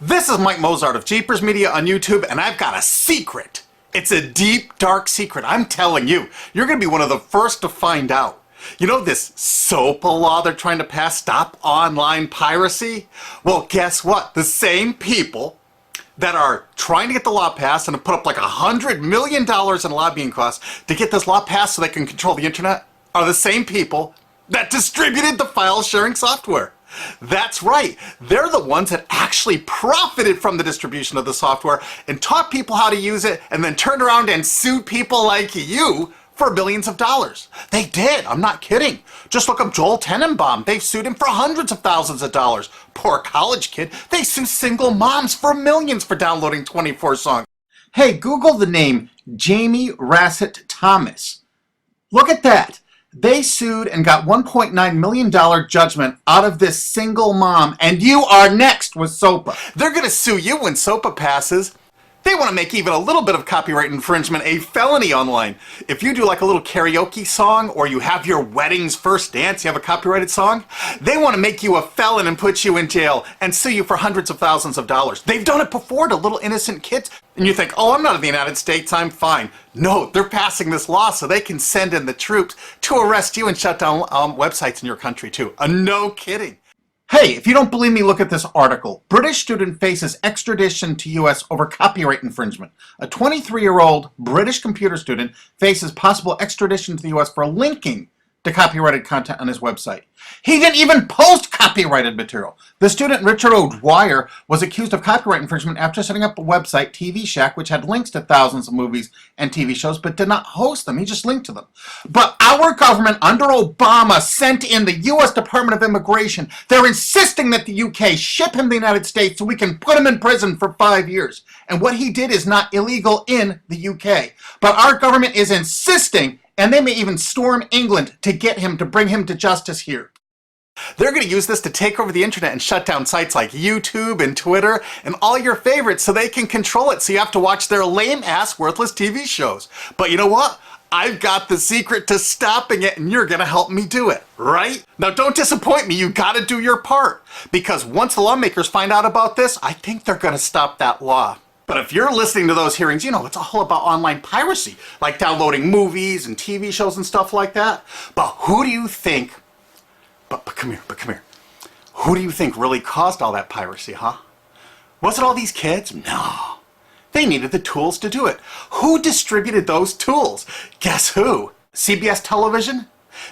This is Mike Mozart of Jeepers Media on YouTube, and I've got a secret. It's a deep, dark secret. I'm telling you, you're going to be one of the first to find out. You know this SOPA law they're trying to pass, Stop Online Piracy? Well, guess what? The same people that are trying to get the law passed and have put up like $100 million in lobbying costs to get this law passed so they can control the internet are the same people that distributed the file sharing software. That's right. They're the ones that actually profited from the distribution of the software and taught people how to use it and then turned around and sued people like you for billions of dollars. They did. I'm not kidding. Just look up Joel Tenenbaum. They've sued him for hundreds of thousands of dollars. Poor college kid. They sue single moms for millions for downloading 24 songs. Hey, Google the name Jamie Rassett Thomas. Look at that. They sued and got $1.9 million judgment out of this single mom, and you are next with SOPA. They're going to sue you when SOPA passes. They want to make even a little bit of copyright infringement a felony online. If you do like a little karaoke song, or you have your wedding's first dance, you have a copyrighted song, they want to make you a felon and put you in jail and sue you for hundreds of thousands of dollars. They've done it before to little innocent kids. And you think, oh, I'm not in the United States, I'm fine. No, they're passing this law so they can send in the troops to arrest you and shut down websites in your country too. No kidding. Hey, if you don't believe me, look at this article. British student faces extradition to U.S. over copyright infringement. A 23-year-old British computer student faces possible extradition to the U.S. for linking to copyrighted content on his website. He didn't even post copyrighted material. The student, Richard O'Dwyer, was accused of copyright infringement after setting up a website, TV Shack, which had links to thousands of movies and TV shows, but did not host them. He just linked to them. But our government, under Obama, sent in the U.S. Department of Immigration. They're insisting that the UK ship him to the United States so we can put him in prison for 5 years. And what he did is not illegal in the UK. But our government is insisting, and they may even storm England to get him, to bring him to justice here. They're going to use this to take over the internet and shut down sites like YouTube and Twitter and all your favorites so they can control it, so you have to watch their lame-ass, worthless TV shows. But you know what? I've got the secret to stopping it, and you're going to help me do it, right? Now, don't disappoint me. You got to do your part. Because once the lawmakers find out about this, I think they're going to stop that law. But if you're listening to those hearings, you know, it's all about online piracy, like downloading movies and TV shows and stuff like that. But who do you think, but come here. Who do you think really caused all that piracy, huh? Was it all these kids? No. They needed the tools to do it. Who distributed those tools? Guess who? CBS Television?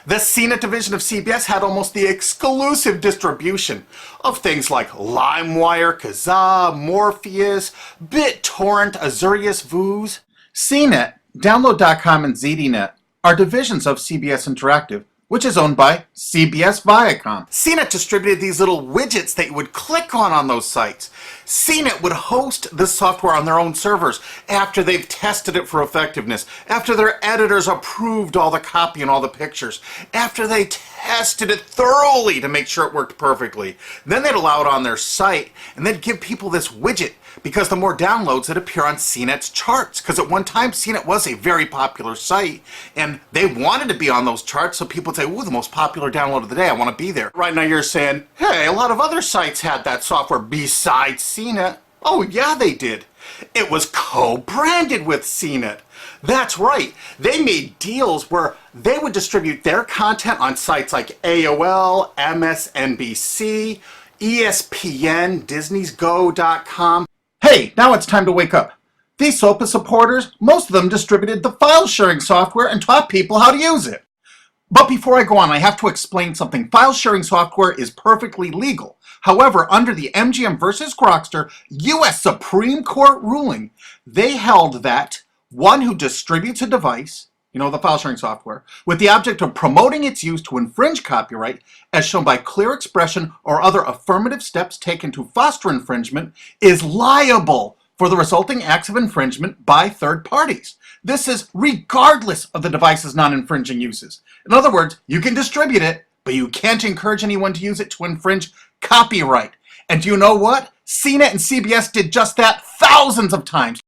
The CNET division of CBS had almost the exclusive distribution of things like LimeWire, Kazaa, Morpheus, BitTorrent, Azurius, Vooz. CNET, Download.com, and ZDNet are divisions of CBS Interactive, which is owned by CBS Viacom. CNET distributed these little widgets that you would click on those sites. CNET would host the software on their own servers after they've tested it for effectiveness, after their editors approved all the copy and all the pictures, after they tested it thoroughly to make sure it worked perfectly. Then they'd allow it on their site, and they'd give people this widget, because the more downloads that appear on CNET's charts. Because at one time, CNET was a very popular site, and they wanted to be on those charts, so people would say, ooh, the most popular download of the day, I want to be there. Right now you're saying, hey, a lot of other sites had that software besides CNET. Oh, yeah, they did. It was co-branded with CNET. That's right. They made deals where they would distribute their content on sites like AOL, MSNBC, ESPN, Disney'sGo.com. Hey, now it's time to wake up. These SOPA supporters, most of them distributed the file sharing software and taught people how to use it. But before I go on, I have to explain something. File sharing software is perfectly legal. However, under the MGM versus Grokster U.S. Supreme Court ruling, they held that one who distributes a device, you know, the file sharing software, with the object of promoting its use to infringe copyright, as shown by clear expression or other affirmative steps taken to foster infringement, is liable for the resulting acts of infringement by third parties. This is regardless of the device's non-infringing uses. In other words, you can distribute it, but you can't encourage anyone to use it to infringe copyright. And do you know what? CNET and CBS did just that thousands of times.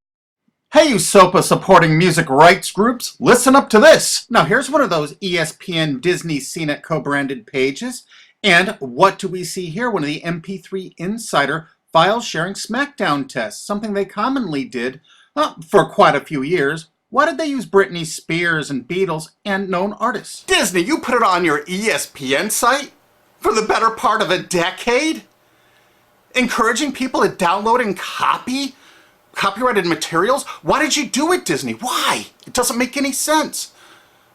Hey, you SOPA supporting music rights groups, listen up to this. Now here's one of those ESPN, Disney, CNET co-branded pages. And what do we see here? One of the MP3 Insider file sharing smackdown tests, something they commonly did for quite a few years. Why did they use Britney Spears and Beatles and known artists? Disney, you put it on your ESPN site for the better part of a decade? Encouraging people to download and copy copyrighted materials? Why did you do it, Disney? Why? It doesn't make any sense.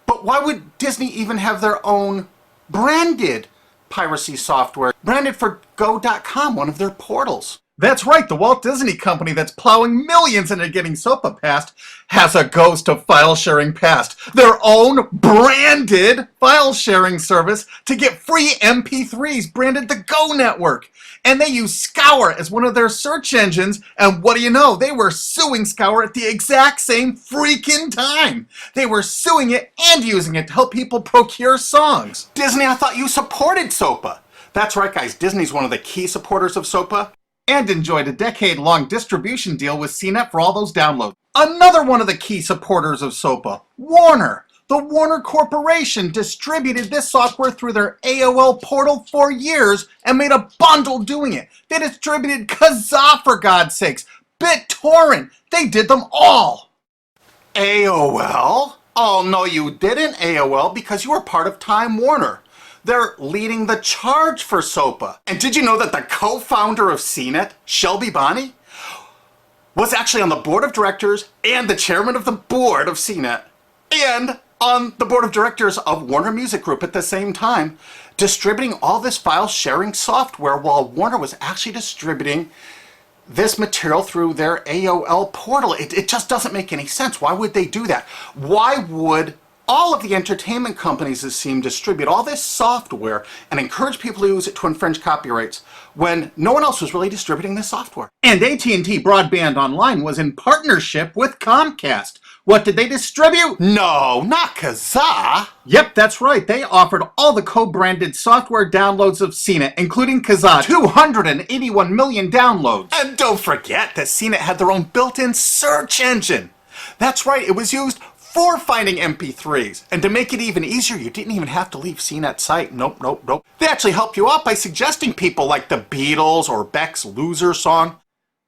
But why would Disney even have their own branded piracy software, branded for Go.com, one of their portals? That's right, the Walt Disney Company that's plowing millions into getting SOPA passed has a ghost of file sharing past. Their own branded file sharing service to get free MP3s branded the Go Network. And they use Scour as one of their search engines, and what do you know? They were suing Scour at the exact same freaking time. They were suing it and using it to help people procure songs. Disney, I thought you supported SOPA. That's right, guys, Disney's one of the key supporters of SOPA. And enjoyed a decade-long distribution deal with CNET for all those downloads. Another one of the key supporters of SOPA, Warner. The Warner Corporation distributed this software through their AOL portal for years and made a bundle doing it. They distributed Kazaa, for God's sakes, BitTorrent. They did them all. AOL? Oh, no, you didn't, AOL, because you were part of Time Warner. They're leading the charge for SOPA. And did you know that the co-founder of CNET, Shelby Bonney, was actually on the board of directors and the chairman of the board of CNET and on the board of directors of Warner Music Group at the same time, distributing all this file sharing software while Warner was actually distributing this material through their AOL portal. It just doesn't make any sense. Why would they do that? Why would all of the entertainment companies, it seemed, distribute all this software and encourage people to use it to infringe copyrights when no one else was really distributing this software? And AT&T Broadband Online was in partnership with Comcast. What did they distribute? No, not Kazaa. Yep, that's right. They offered all the co-branded software downloads of CNET, including Kazaa, 281 million downloads. And don't forget that CNET had their own built-in search engine. That's right, it was used for finding MP3s. And to make it even easier, you didn't even have to leave CNET's site. Nope. They actually helped you out by suggesting people like the Beatles or Beck's Loser song.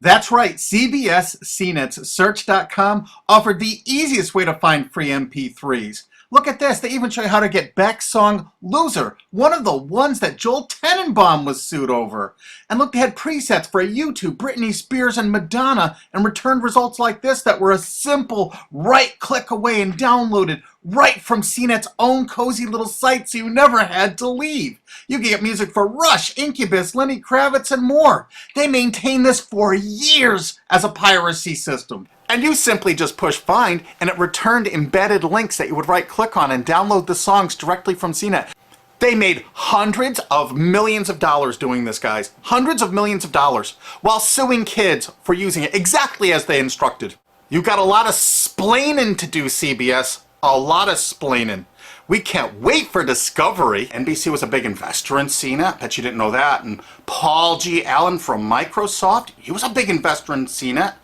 That's right, CBS CNET's Search.com offered the easiest way to find free MP3s. Look at this, they even show you how to get Beck's song Loser, one of the ones that Joel Tenenbaum was sued over. And look, they had presets for YouTube, Britney Spears, and Madonna, and returned results like this that were a simple right click away and downloaded right from CNET's own cozy little site, so you never had to leave. You can get music for Rush, Incubus, Lenny Kravitz, and more. They maintained this for years as a piracy system. And you simply just push find, and it returned embedded links that you would right-click on and download the songs directly from CNET. They made hundreds of millions of dollars doing this, guys. Hundreds of millions of dollars, while suing kids for using it exactly as they instructed. You got a lot of splaining to do, CBS. A lot of splaining. We can't wait for Discovery. NBC was a big investor in CNET. Bet you didn't know that. And Paul G. Allen from Microsoft, he was a big investor in CNET.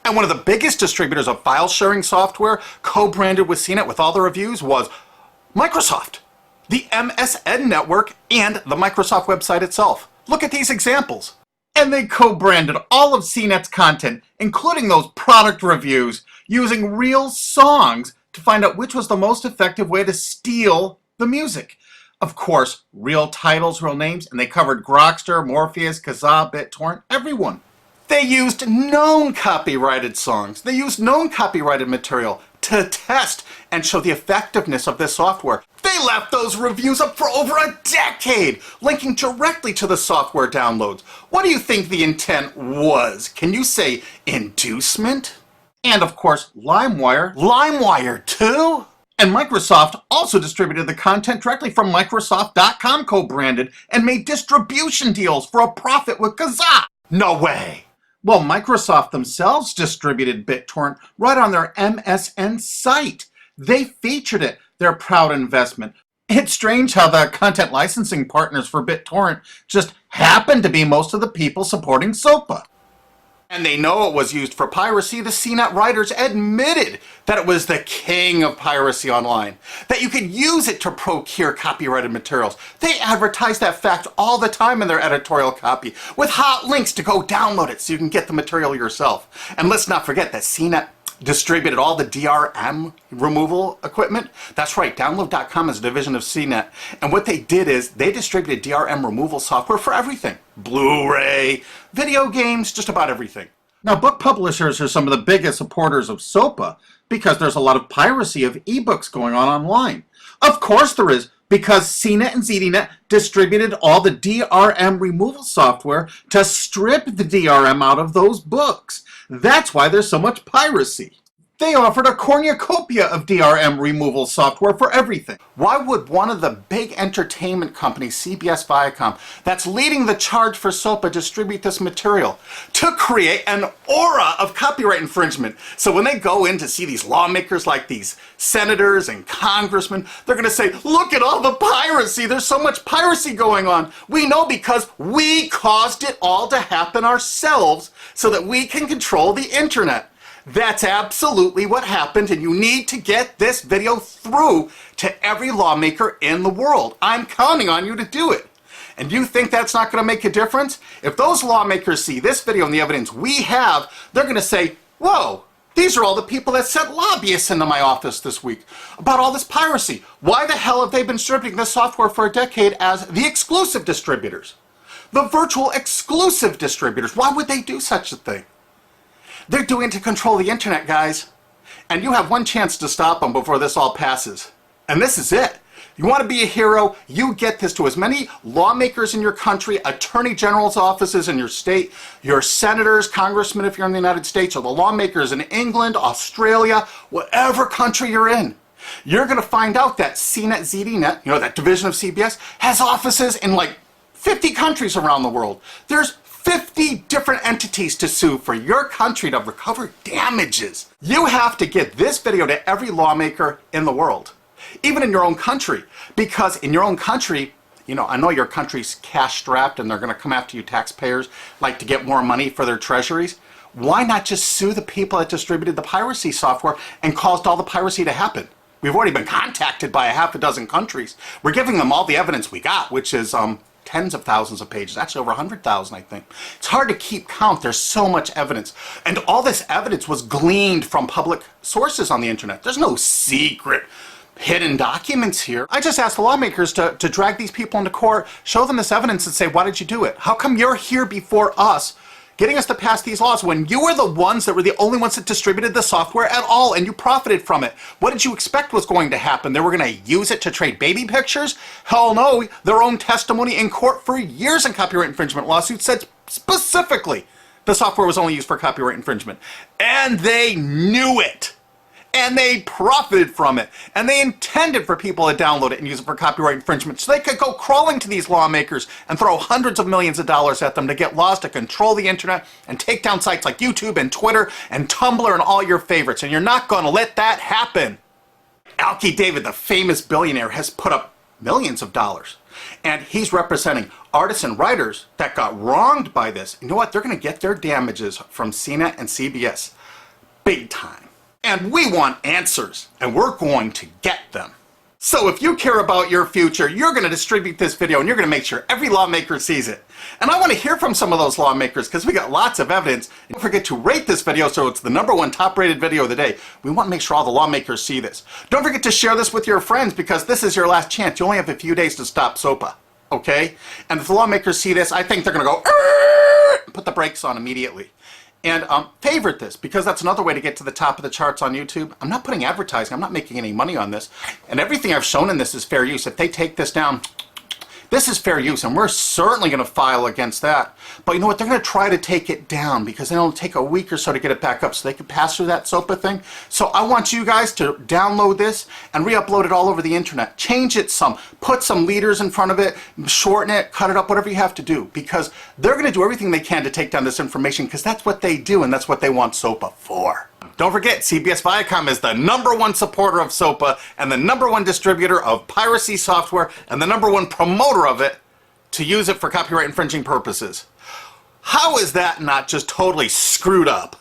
And one of the biggest distributors of file sharing software co-branded with CNET with all the reviews was Microsoft, the MSN network, and the Microsoft website itself. Look at these examples. And they co-branded all of CNET's content, including those product reviews, using real songs to find out which was the most effective way to steal the music. Of course, real titles, real names, and they covered Grokster, Morpheus, Kazaa, BitTorrent, everyone. They used known copyrighted songs. They used known copyrighted material to test and show the effectiveness of this software. They left those reviews up for over a decade, linking directly to the software downloads. What do you think the intent was? Can you say inducement? And of course, LimeWire. LimeWire too? And Microsoft also distributed the content directly from Microsoft.com co-branded and made distribution deals for a profit with Kazaa. No way. Well, Microsoft themselves distributed BitTorrent right on their MSN site. They featured it, their proud investment. It's strange how the content licensing partners for BitTorrent just happen to be most of the people supporting SOPA. And they know it was used for piracy. The CNET writers admitted that it was the king of piracy online, that you could use it to procure copyrighted materials. They advertise that fact all the time in their editorial copy with hot links to go download it so you can get the material yourself. And let's not forget that CNET distributed all the DRM removal equipment. That's right, Download.com is a division of CNET. And what they did is they distributed DRM removal software for everything. Blu-ray, video games, just about everything. Now, book publishers are some of the biggest supporters of SOPA because there's a lot of piracy of ebooks going on online. Of course there is, because CNET and ZDNet distributed all the DRM removal software to strip the DRM out of those books. That's why there's so much piracy. They offered a cornucopia of DRM removal software for everything. Why would one of the big entertainment companies, CBS Viacom, that's leading the charge for SOPA, distribute this material? To create an aura of copyright infringement. So when they go in to see these lawmakers like these senators and congressmen, they're going to say, look at all the piracy. There's so much piracy going on. We know because we caused it all to happen ourselves so that we can control the internet. That's absolutely what happened, and you need to get this video through to every lawmaker in the world. I'm counting on you to do it. And you think that's not going to make a difference? If those lawmakers see this video and the evidence we have, they're going to say, whoa, these are all the people that sent lobbyists into my office this week about all this piracy. Why the hell have they been distributing this software for a decade as the exclusive distributors? The virtual exclusive distributors. Why would they do such a thing? They're doing it to control the internet, guys. And you have one chance to stop them before this all passes. And this is it. You want to be a hero, you get this to as many lawmakers in your country, attorney general's offices in your state, your senators, congressmen if you're in the United States, or the lawmakers in England, Australia, whatever country you're in. You're going to find out that CNET, ZDNet, that division of CBS, has offices in like 50 countries around the world. There's 50 different entities to sue for your country to recover damages. You have to get this video to every lawmaker in the world, even in your own country, because in your own country, I know your country's cash strapped and they're going to come after you taxpayers like to get more money for their treasuries. Why not just sue the people that distributed the piracy software and caused all the piracy to happen? We've already been contacted by a half a dozen countries. We're giving them all the evidence we got, which is tens of thousands of pages, actually over 100,000, I think. It's hard to keep count. There's so much evidence. And all this evidence was gleaned from public sources on the internet. There's no secret hidden documents here. I just asked the lawmakers to drag these people into court, show them this evidence and say, why did you do it? How come you're here before us getting us to pass these laws when you were the ones that were the only ones that distributed the software at all and you profited from it? What did you expect was going to happen? They were going to use it to trade baby pictures? Hell no. Their own testimony in court for years in copyright infringement lawsuits said specifically the software was only used for copyright infringement. And they knew it. And they profited from it. And they intended for people to download it and use it for copyright infringement so they could go crawling to these lawmakers and throw hundreds of millions of dollars at them to get laws to control the internet and take down sites like YouTube and Twitter and Tumblr and all your favorites. And you're not going to let that happen. Alki David, the famous billionaire, has put up millions of dollars. And he's representing artists and writers that got wronged by this. You know what? They're going to get their damages from CNET and CBS. Big time. And we want answers, and we're going to get them. So if you care about your future, you're going to distribute this video and you're going to make sure every lawmaker sees it. And I want to hear from some of those lawmakers because we got lots of evidence. Don't forget to rate this video so it's the #1 top rated video of the day. We want to make sure all the lawmakers see this. Don't forget to share this with your friends because this is your last chance. You only have a few days to stop SOPA, okay? And if the lawmakers see this, I think they're going to go, put the brakes on immediately. And favorite this, because that's another way to get to the top of the charts on YouTube. I'm not putting advertising. I'm not making any money on this. And everything I've shown in this is fair use. If they take this down, this is fair use, and we're certainly going to file against that. But you know what? They're going to try to take it down because it'll take a week or so to get it back up so they can pass through that SOPA thing. So I want you guys to download this and re-upload it all over the internet. Change it some. Put some leaders in front of it. Shorten it. Cut it up. Whatever you have to do. Because they're going to do everything they can to take down this information because that's what they do and that's what they want SOPA for. Don't forget, CBS Viacom is the #1 supporter of SOPA and the #1 distributor of piracy software and the #1 promoter of it to use it for copyright infringing purposes. How is that not just totally screwed up?